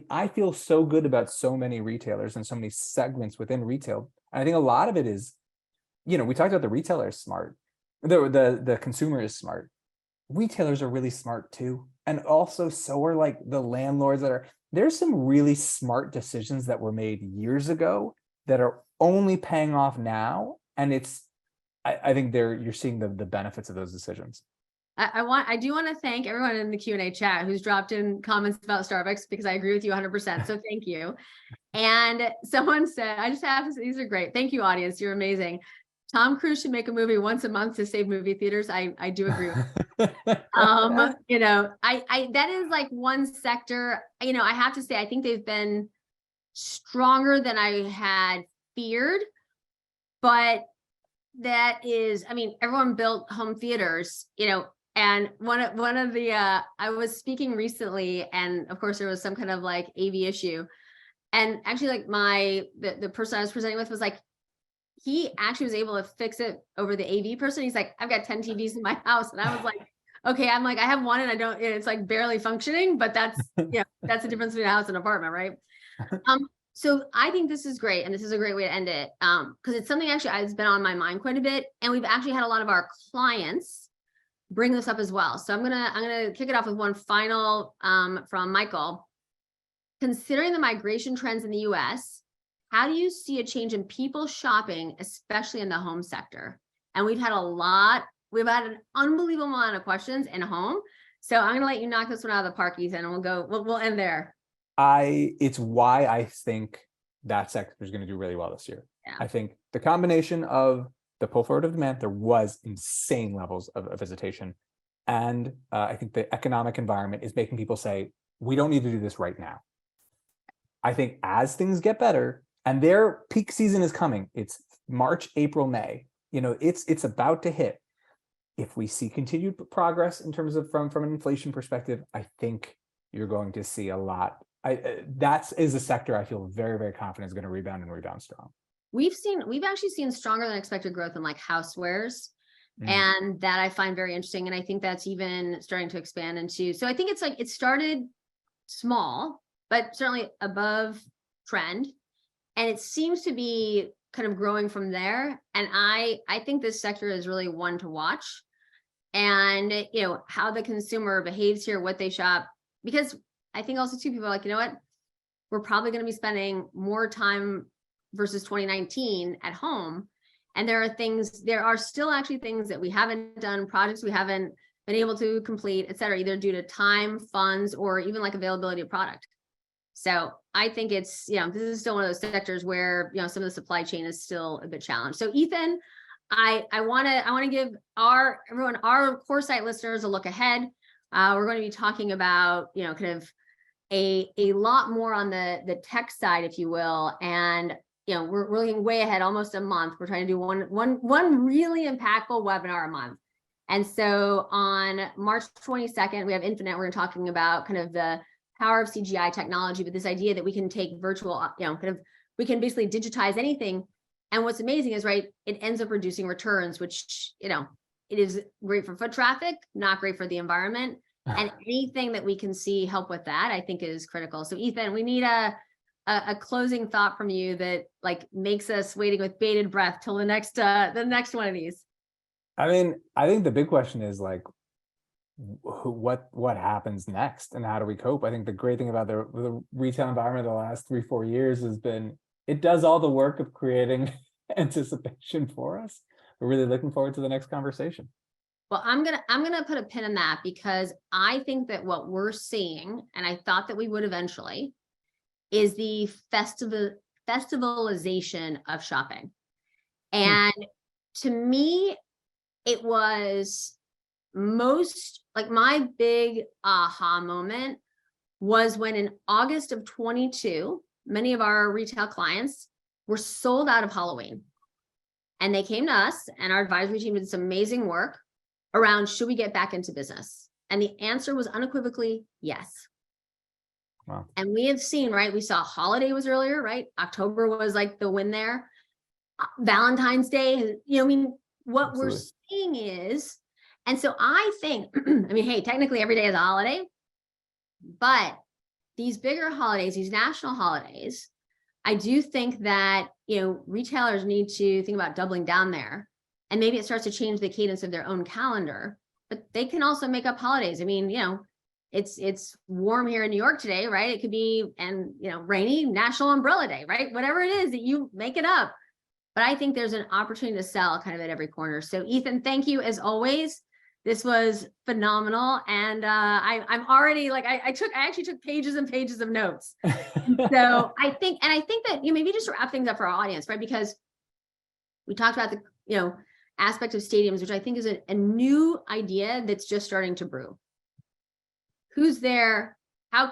I feel so good about so many retailers and so many segments within retail. And I think a lot of it is, you know, we talked about the retailer is smart. The consumer is smart. Retailers are really smart too. And also so are like the landlords there's some really smart decisions that were made years ago that are only paying off now. And I think you're seeing the benefits of those decisions. I do want to thank everyone in the Q&A chat who's dropped in comments about Starbucks, because I agree with you 100%. So thank you. And someone said, I just have to say, these are great. Thank you, audience. You're amazing. Tom Cruise should make a movie once a month to save movie theaters. I do agree. You know, I that is like one sector, you know, I have to say, I think they've been stronger than I had feared, but that is, I mean, everyone built home theaters, you know, and one of the, I was speaking recently, and of course there was some kind of like AV issue. And actually like the person I was presenting with was like, he actually was able to fix it over the AV person. He's like, I've got 10 TVs in my house. And I was like, okay, I'm like, I have one and it's like barely functioning, but that's, yeah, that's the difference between a house and an apartment, right? So I think this is great, and this is a great way to end it, because it's something actually has been on my mind quite a bit, and we've actually had a lot of our clients bring this up as well. So I'm gonna kick it off with one final from Michael. Considering the migration trends in the US, how do you see a change in people shopping, especially in the home sector? And we've had an unbelievable amount of questions in home. So I'm gonna let you knock this one out of the park, Ethan, and we'll end there. It's why I think that sector is going to do really well this year. Yeah. I think the combination of the pull forward of demand, there was insane levels of visitation. And I think the economic environment is making people say, we don't need to do this right now. I think as things get better, and their peak season is coming, it's March, April, May, it's about to hit. If we see continued progress in terms of from an inflation perspective, I think you're going to see a lot. That is a sector I feel very, very confident is going to rebound and rebound strong. We've actually seen stronger than expected growth in like housewares. And that I find very interesting. And I think that's even starting to expand into, so I think it's like, it started small, but certainly above trend. And it seems to be kind of growing from there. And I think this sector is really one to watch. And, how the consumer behaves here, what they shop, because I think also too, people are like, you know what, we're probably going to be spending more time versus 2019 at home. And there are still actually things that we haven't done, projects we haven't been able to complete, et cetera, either due to time, funds, or even like availability of product. So I think this is still one of those sectors where, some of the supply chain is still a bit challenged. So Ethan, I want to give our Coresight listeners a look ahead. We're going to be talking about, kind of a lot more on the tech side, if you will. And we're looking way ahead, almost a month. We're trying to do one really impactful webinar a month. And so on March 22nd, we have Infinite. We're talking about kind of the power of CGI technology, but this idea that we can take virtual, we can basically digitize anything. And what's amazing is, right, it ends up reducing returns, which, it is great for foot traffic, not great for the environment. And anything that we can see help with that, I think is critical. So Ethan, we need a closing thought from you that like makes us waiting with bated breath till the next one of these. I mean, I think the big question is like, what happens next and how do we cope? I think the great thing about the retail environment the last 3-4 years has been, it does all the work of creating anticipation for us. We're really looking forward to the next conversation. Well, I'm gonna put a pin in that, because I think that what we're seeing, and I thought that we would eventually, is the festivalization of shopping. And to me, it was most like my big aha moment was when in August of 22, many of our retail clients were sold out of Halloween. And they came to us, and our advisory team did some amazing work around, should we get back into business? And the answer was unequivocally yes. Wow. And we have seen, right, we saw holiday was earlier, right? October was like the win there. Valentine's Day, what Absolutely. we're seeing is, and so I think, hey, technically every day is a holiday, but these bigger holidays, these national holidays, I do think that, retailers need to think about doubling down there. And maybe it starts to change the cadence of their own calendar, but they can also make up holidays. It's warm here in New York today, right? It could be, rainy, National Umbrella Day, right? Whatever it is, that you make it up. But I think there's an opportunity to sell kind of at every corner. So Ethan, thank you as always. This was phenomenal. And I'm already like, I actually took pages and pages of notes. So I think that, maybe just to wrap things up for our audience, right? Because we talked about the, aspect of stadiums, which I think is a new idea that's just starting to brew. Who's there? How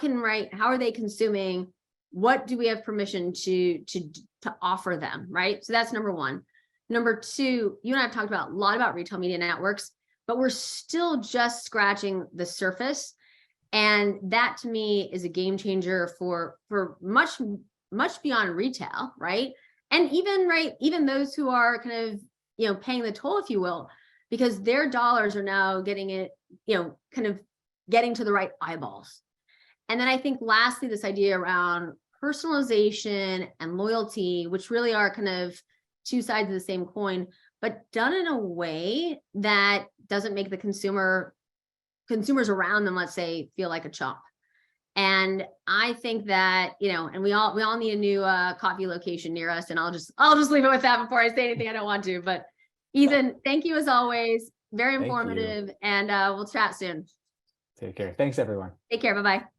are they consuming? What do we have permission to offer them, right? So that's number one. Number two, you and I have talked a lot about retail media networks, but we're still just scratching the surface. And that to me is a game changer for much, much beyond retail, right? And even those who are kind of, paying the toll, if you will, because their dollars are now getting it, kind of getting to the right eyeballs. And then I think lastly, this idea around personalization and loyalty, which really are kind of two sides of the same coin, but done in a way that doesn't make the consumers around them, let's say, feel like a chump. And I think that, and we all need a new coffee location near us. And I'll just leave it with that before I say anything I don't want to. But Ethan, thank you as always. Very informative. And we'll chat soon. Take care. Thanks, everyone. Take care. Bye-bye.